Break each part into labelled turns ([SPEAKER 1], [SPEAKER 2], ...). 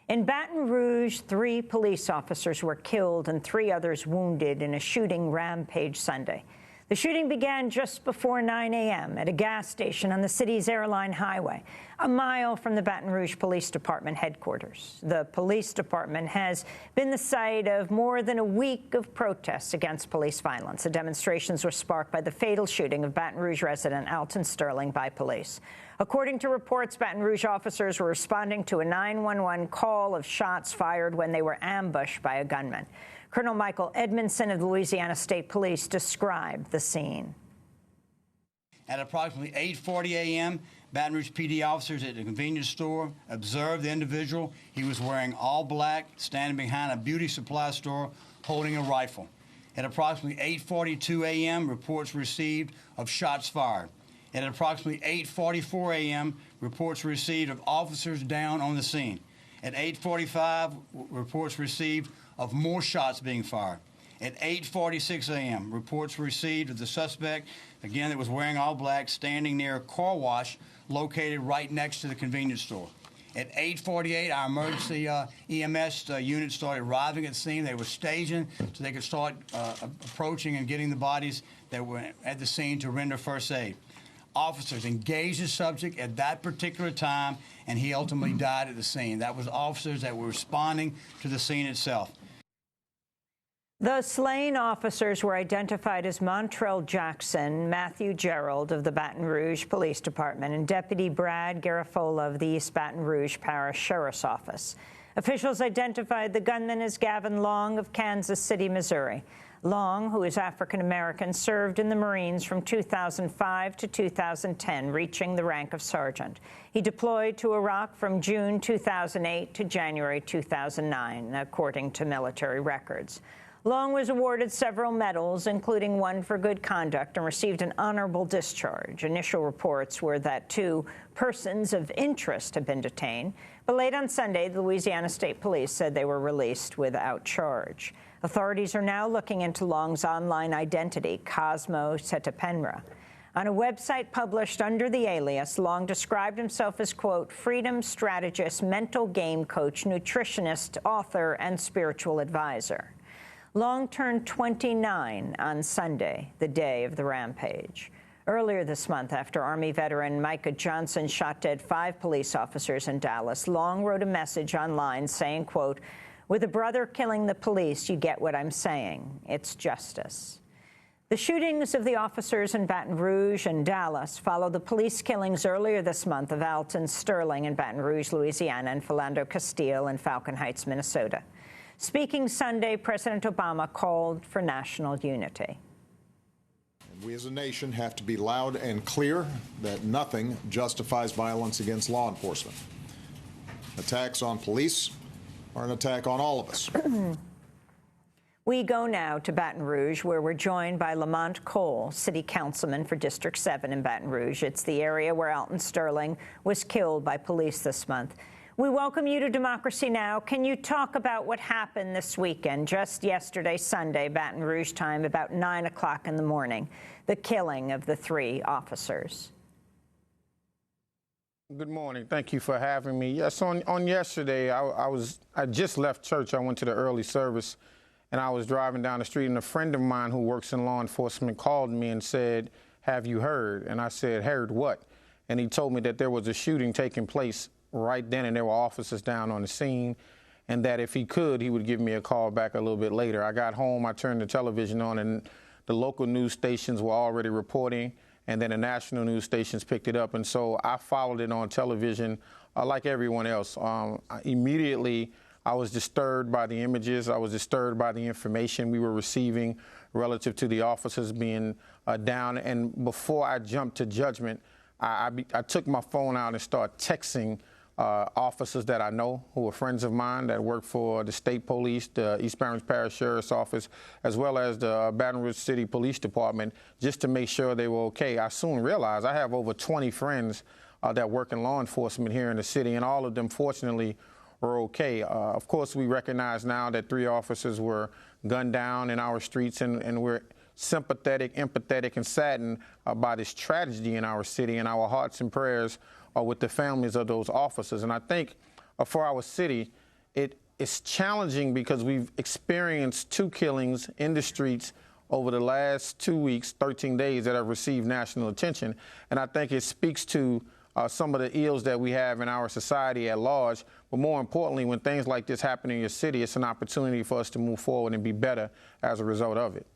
[SPEAKER 1] In Baton Rouge, 3 police officers were killed and 3 others wounded in a shooting rampage Sunday. The shooting began just before 9 a.m. at a gas station on the city's Airline Highway, a mile from the Baton Rouge Police Department headquarters. The police department has been the site of more than a week of protests against police violence. The demonstrations were sparked by the fatal shooting of Baton Rouge resident Alton Sterling by police. According to reports, Baton Rouge officers were responding to a 911 call of shots fired when they were ambushed by a gunman. Colonel Michael Edmondson of the Louisiana State Police described the scene.
[SPEAKER 2] At approximately 8:40 a.m., Baton Rouge PD officers at the convenience store observed the individual. He was wearing all black, standing behind a beauty supply store, holding a rifle. At approximately 8:42 a.m., reports received of shots fired. At approximately 8:44 a.m., reports received of officers down on the scene. At 8:45, reports received of more shots being fired. At 8:46 a.m., reports were received of the suspect, again, that was wearing all black, standing near a car wash located right next to the convenience store. At 8:48, our emergency EMS unit started arriving at the scene. They were staging so they could start approaching and getting the bodies that were at the scene to render first aid. Officers engaged the subject at that particular time, and he ultimately died at the scene. That was officers that were responding to the scene itself.
[SPEAKER 1] The slain officers were identified as Montrell Jackson, Matthew Gerald of the Baton Rouge Police Department, and Deputy Brad Garafola of the East Baton Rouge Parish Sheriff's Office. Officials identified the gunman as Gavin Long of Kansas City, Missouri. Long, who is African-American, served in the Marines from 2005 to 2010, reaching the rank of sergeant. He deployed to Iraq from June 2008 to January 2009, according to military records. Long was awarded several medals, including one for good conduct, and received an honorable discharge. Initial reports were that 2 persons of interest had been detained, but late on Sunday, the Louisiana State Police said they were released without charge. Authorities are now looking into Long's online identity, Cosmo Setapenra. On a website published under the alias, Long described himself as, quote, freedom strategist, mental game coach, nutritionist, author, and spiritual advisor. Long turned 29 on Sunday, the day of the rampage. Earlier this month, after Army veteran Micah Johnson shot dead 5 police officers in Dallas, Long wrote a message online saying, quote, with a brother killing the police, you get what I'm saying. It's justice. The shootings of the officers in Baton Rouge and Dallas follow the police killings earlier this month of Alton Sterling in Baton Rouge, Louisiana, and Philando Castile in Falcon Heights, Minnesota. Speaking Sunday, President Obama called for national unity.
[SPEAKER 3] We as a nation have to be loud and clear that nothing justifies violence against law enforcement. Attacks on police are an attack on all of us.
[SPEAKER 1] We go now to Baton Rouge, where we're joined by Lamont Cole, City Councilman for District 7 in Baton Rouge. It's the area where Alton Sterling was killed by police this month. We welcome you to Democracy Now! Can you talk about what happened this weekend, just yesterday, Sunday, Baton Rouge time, about 9 o'clock in the morning, the killing of the 3 officers?
[SPEAKER 4] Good morning. Thank you for having me. Yes, on yesterday, I just left church. I went to the early service, and I was driving down the street, and a friend of mine who works in law enforcement called me and said, have you heard? And I said, heard what? And he told me that there was a shooting taking place right then, and there were officers down on the scene, and that if he could, he would give me a call back a little bit later. I got home, I turned the television on, and the local news stations were already reporting, and then the national news stations picked it up, and so I followed it on television like everyone else. Immediately, I was disturbed by the images. I was disturbed by the information we were receiving relative to the officers being down, and before I jumped to judgment, I took my phone out and started texting officers that I know who are friends of mine that work for the state police, the East Baton Rouge Parish Sheriff's Office, as well as the Baton Rouge City Police Department, just to make sure they were okay. I soon realized I have over 20 friends that work in law enforcement here in the city, and all of them, fortunately, were okay. Of course, we recognize now that 3 officers were gunned down in our streets, and we're sympathetic, empathetic, and saddened by this tragedy in our city, and our hearts and prayers are with the families of those officers. And I think for our city, it's challenging because we've experienced 2 killings in the streets over the last 2 weeks, 13 days, that have received national attention. And I think it speaks to some of the ills that we have in our society at large. But more importantly, when things like this happen in your city, it's an opportunity for us to move forward and be better as a result of it.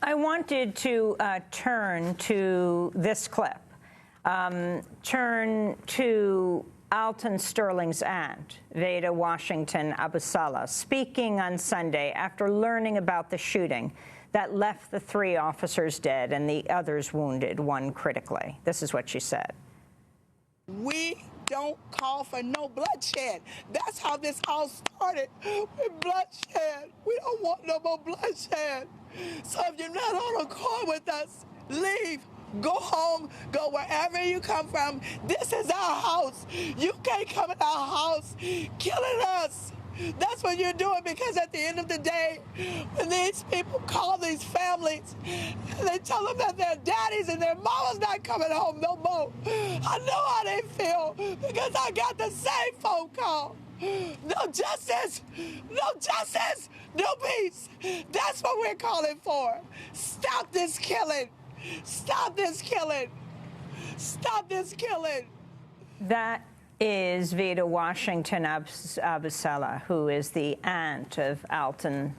[SPEAKER 1] I wanted to turn to this clip, turn to Alton Sterling's aunt, Veda Washington Abusala, speaking on Sunday after learning about the shooting that left the 3 officers dead and the others wounded, 1 critically. This is what she said.
[SPEAKER 5] We don't call for no bloodshed. That's how this all started, with bloodshed. We don't want no more bloodshed. So if you're not on accord with us, leave. Go home, go wherever you come from. This is our house. You can't come in our house killing us. That's what you're doing, because at the end of the day, when these people call these families and they tell them that their daddies and their mama's not coming home no more, I know how they feel, because I got the same phone call. No justice, no peace. That's what we're calling for. Stop this killing. Stop this killing. Stop this killing.
[SPEAKER 1] That is Veda Washington Abusala, who is the aunt of Alton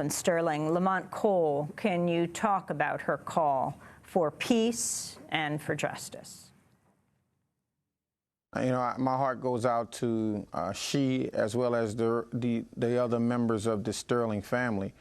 [SPEAKER 1] Sterling. Lamont Cole, can you talk about her call for peace and for justice?
[SPEAKER 4] You know, my heart goes out to she, as well as the other members of the Sterling family.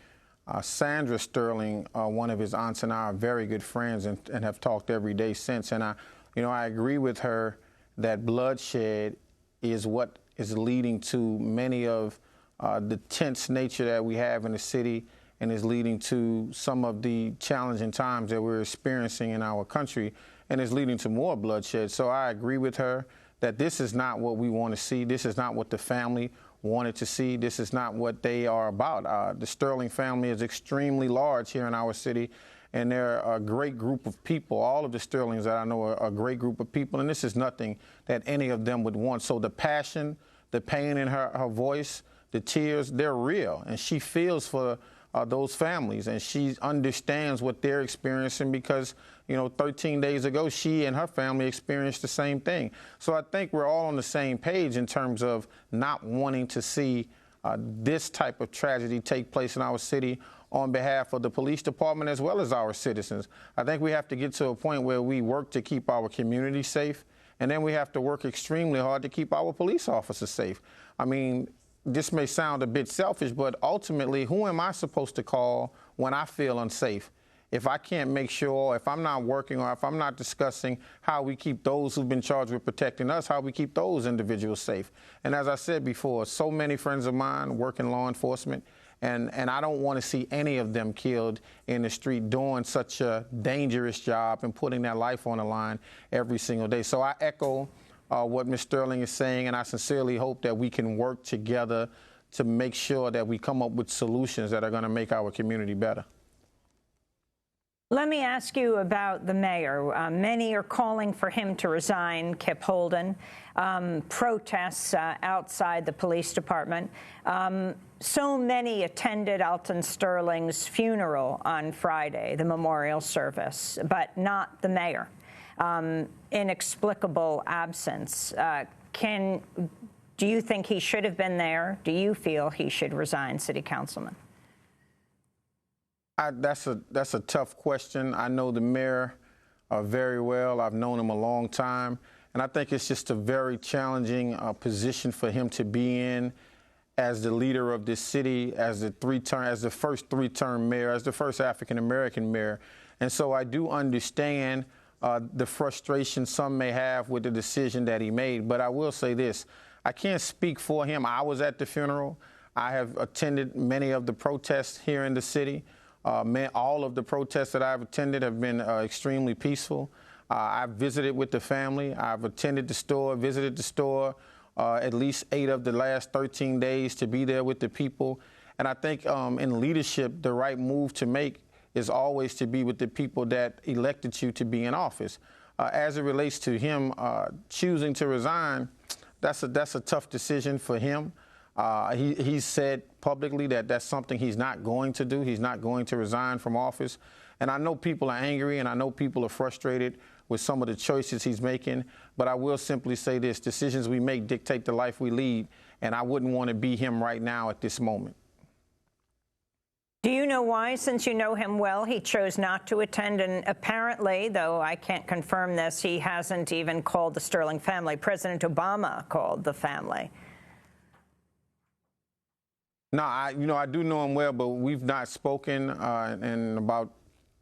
[SPEAKER 4] Sandra Sterling, one of his aunts, and I are very good friends and have talked every day since. And I agree with her that bloodshed is what is leading to many of the tense nature that we have in the city, and is leading to some of the challenging times that we're experiencing in our country, and is leading to more bloodshed. So I agree with her that this is not what we want to see. This is not what the family wanted to see. This is not what they are about. The Sterling family is extremely large here in our city, and they're a great group of people. All of the Sterlings that I know are a great group of people, and this is nothing that any of them would want. So the passion, the pain in her voice, the tears, they're real, and she feels for those families, and she understands what they're experiencing because, 13 days ago, she and her family experienced the same thing. So I think we're all on the same page in terms of not wanting to see this type of tragedy take place in our city on behalf of the police department as well as our citizens. I think we have to get to a point where we work to keep our community safe, and then we have to work extremely hard to keep our police officers safe. I mean, this may sound a bit selfish, but ultimately, who am I supposed to call when I feel unsafe? If I can't make sure, if I'm not working, or if I'm not discussing how we keep those who've been charged with protecting us, how we keep those individuals safe. And as I said before, so many friends of mine work in law enforcement, and I don't want to see any of them killed in the street doing such a dangerous job and putting their life on the line every single day. So I echo what Ms. Sterling is saying, and I sincerely hope that we can work together to make sure that we come up with solutions that are going to make our community better.
[SPEAKER 1] Let me ask you about the mayor. Many are calling for him to resign, Kip Holden. Protests outside the police department. So many attended Alton Sterling's funeral on Friday, the memorial service, but not the mayor. Inexplicable absence. Do you think he should have been there? Do you feel he should resign, City Councilman?
[SPEAKER 4] That's a tough question. I know the mayor very well. I've known him a long time, and I think it's just a very challenging position for him to be in as the leader of this city, as the first three-term mayor, as the first African-American mayor. And so I do understand the frustration some may have with the decision that he made. But I will say this, I can't speak for him. I was at the funeral. I have attended many of the protests here in the city. All of the protests that I've attended have been extremely peaceful. I've visited with the family. I've attended the store, visited the store at least 8 of the last 13 days to be there with the people. And I think in leadership, the right move to make is always to be with the people that elected you to be in office. as it relates to him choosing to resign, that's a tough decision for him. He's said publicly that that's something he's not going to do. He's not going to resign from office. And I know people are angry, and I know people are frustrated with some of the choices he's making. But I will simply say this: decisions we make dictate the life we lead, and I wouldn't want to be him right now at this moment.
[SPEAKER 1] Do you know why, since you know him well, he chose not to attend? And apparently, though I can't confirm this, he hasn't even called the Sterling family. President Obama called the family.
[SPEAKER 4] No, I do know him well, but we've not spoken in about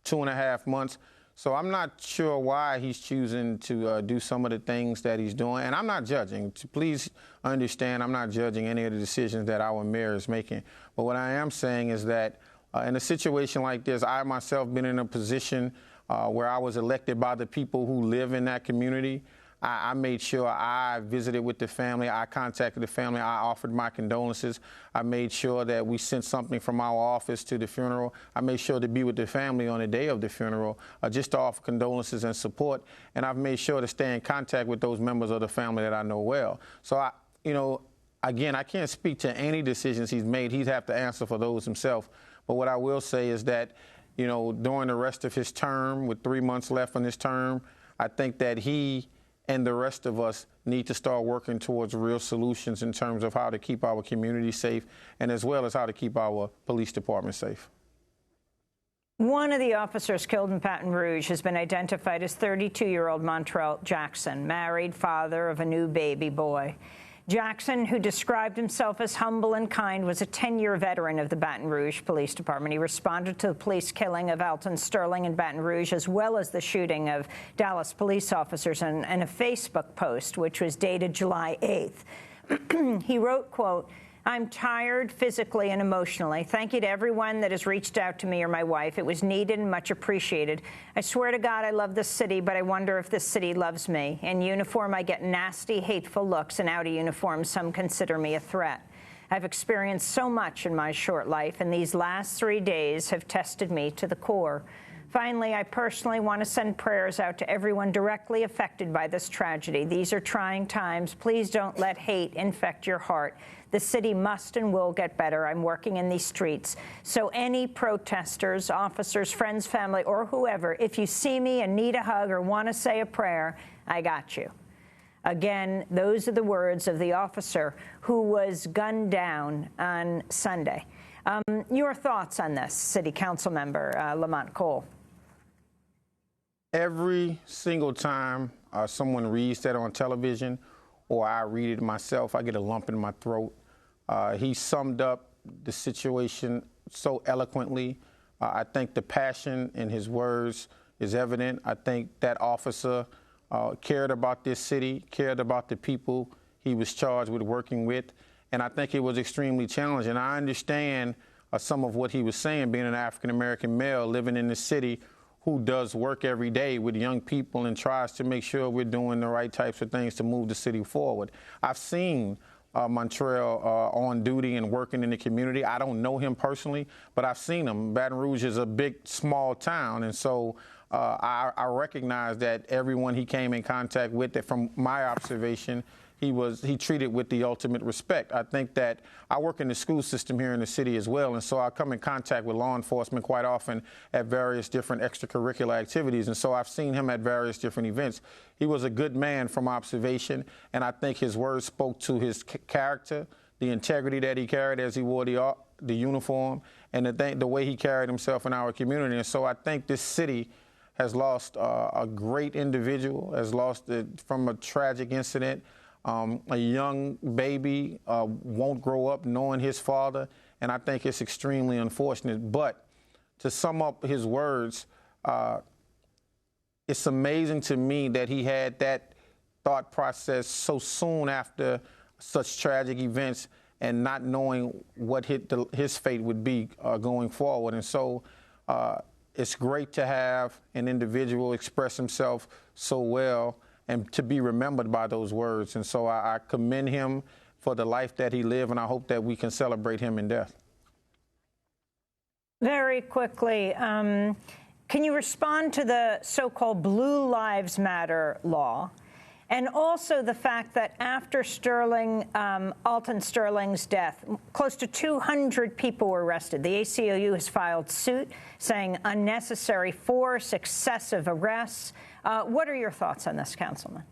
[SPEAKER 4] 2.5 months. So I'm not sure why he's choosing to do some of the things that he's doing. And I'm not judging. Please understand, I'm not judging any of the decisions that our mayor is making. But what I am saying is that in a situation like this, I myself been in a position where I was elected by the people who live in that community. I made sure I visited with the family. I contacted the family. I offered my condolences. I made sure that we sent something from our office to the funeral. I made sure to be with the family on the day of the funeral, just to offer condolences and support. And I've made sure to stay in contact with those members of the family that I know well. So, again, I can't speak to any decisions he's made. He'd have to answer for those himself. But what I will say is that, during the rest of his term, with 3 months left on his term, I think that he and the rest of us need to start working towards real solutions in terms of how to keep our community safe, and as well as how to keep our police department safe.
[SPEAKER 1] One of the officers killed in Baton Rouge has been identified as 32-year-old Montrell Jackson, married, father of a new baby boy. Jackson, who described himself as humble and kind, was a 10-year veteran of the Baton Rouge Police Department. He responded to the police killing of Alton, Sterling, and Baton Rouge, as well as the shooting of Dallas police officers, in a Facebook post, which was dated July 8th. He wrote, quote, "I'm tired physically and emotionally. Thank you to everyone that has reached out to me or my wife. It was needed and much appreciated. I swear to God I love this city, but I wonder if this city loves me. In uniform, I get nasty, hateful looks, and out of uniform, some consider me a threat. I've experienced so much in my short life, and these last 3 days have tested me to the core. Finally, I personally want to send prayers out to everyone directly affected by this tragedy. These are trying times. Please don't let hate infect your heart. The city must and will get better. I'm working in these streets. So any protesters, officers, friends, family, or whoever, if you see me and need a hug or want to say a prayer, I got you." Again, those are the words of the officer who was gunned down on Sunday. Your thoughts on this, City Council member Lamont Cole?
[SPEAKER 4] Every single time someone reads that on television or I read it myself, I get a lump in my throat. He summed up the situation so eloquently. I think the passion in his words is evident. I think that officer cared about this city, cared about the people he was charged with working with, and I think it was extremely challenging. I understand some of what he was saying, being an African-American male living in the city who does work every day with young people and tries to make sure we're doing the right types of things to move the city forward. I've seen Montrell on duty and working in the community. I don't know him personally, but I've seen him. Baton Rouge is a big, small town, and so I recognize that everyone he came in contact with, that from my observation, he treated with the ultimate respect. I think that I work in the school system here in the city as well, and so I come in contact with law enforcement quite often at various different extracurricular activities, and so I've seen him at various different events. He was a good man from observation, and I think his words spoke to his character, the integrity that he carried as he wore the uniform, and the way he carried himself in our community. And so I think this city has lost a great individual, has lost it from a tragic incident. A young baby won't grow up knowing his father, and I think it's extremely unfortunate. But to sum up his words, it's amazing to me that he had that thought process so soon after such tragic events and not knowing what his fate would be going forward. And so it's great to have an individual express himself so well and to be remembered by those words. And so I commend him for the life that he lived, and I hope that we can celebrate him in death.
[SPEAKER 1] Very quickly, Can you respond to the so-called Blue Lives Matter law, and also the fact that after Alton Sterling's death, close to 200 people were arrested? The ACLU has filed suit saying unnecessary force, excessive arrests. What are your thoughts on this, Councilman?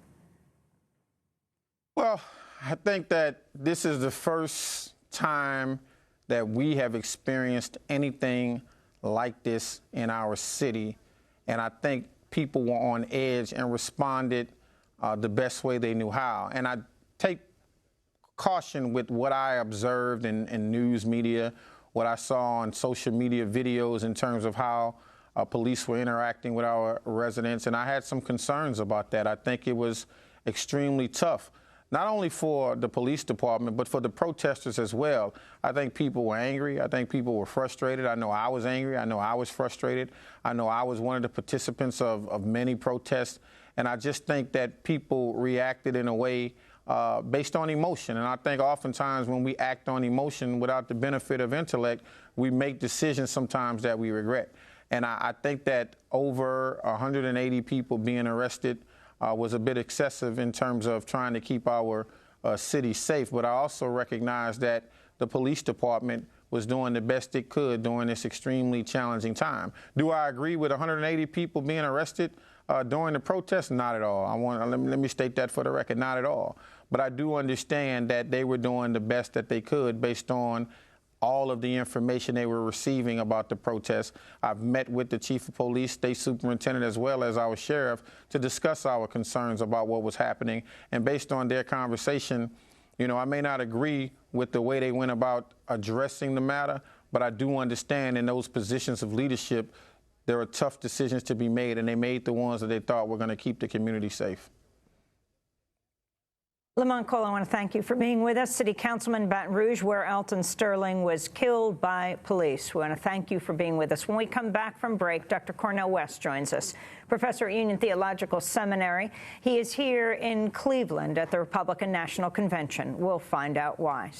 [SPEAKER 4] Well, I think that this is the first time that we have experienced anything like this in our city, and I think people were on edge and responded the best way they knew how. And I take caution with what I observed in news media, what I saw on social media videos in terms of how police were interacting with our residents, and I had some concerns about that. I think it was extremely tough, not only for the police department, but for the protesters as well. I think people were angry. I think people were frustrated. I know I was angry. I know I was frustrated. I know I was one of the participants of many protests. And I just think that people reacted in a way based on emotion. And I think oftentimes when we act on emotion without the benefit of intellect, we make decisions sometimes that we regret. And I think that over 180 people being arrested was a bit excessive in terms of trying to keep our city safe. But I also recognize that the police department was doing the best it could during this extremely challenging time. Do I agree with 180 people being arrested during the protest? Not at all. Let me state that for the record, not at all. But I do understand that they were doing the best that they could based on all of the information they were receiving about the protests. I've met with the chief of police, state superintendent, as well as our sheriff to discuss our concerns about what was happening. And based on their conversation, you know, I may not agree with the way they went about addressing the matter, but I do understand in those positions of leadership, there are tough decisions to be made, and they made the ones that they thought were going to keep the community safe.
[SPEAKER 1] Councilman Cole, I want to thank you for being with us. City Councilman, Baton Rouge, where Alton Sterling was killed by police. We want to thank you for being with us. When we come back from break, Dr. Cornel West joins us, professor at Union Theological Seminary. He is here in Cleveland at the Republican National Convention. We'll find out why.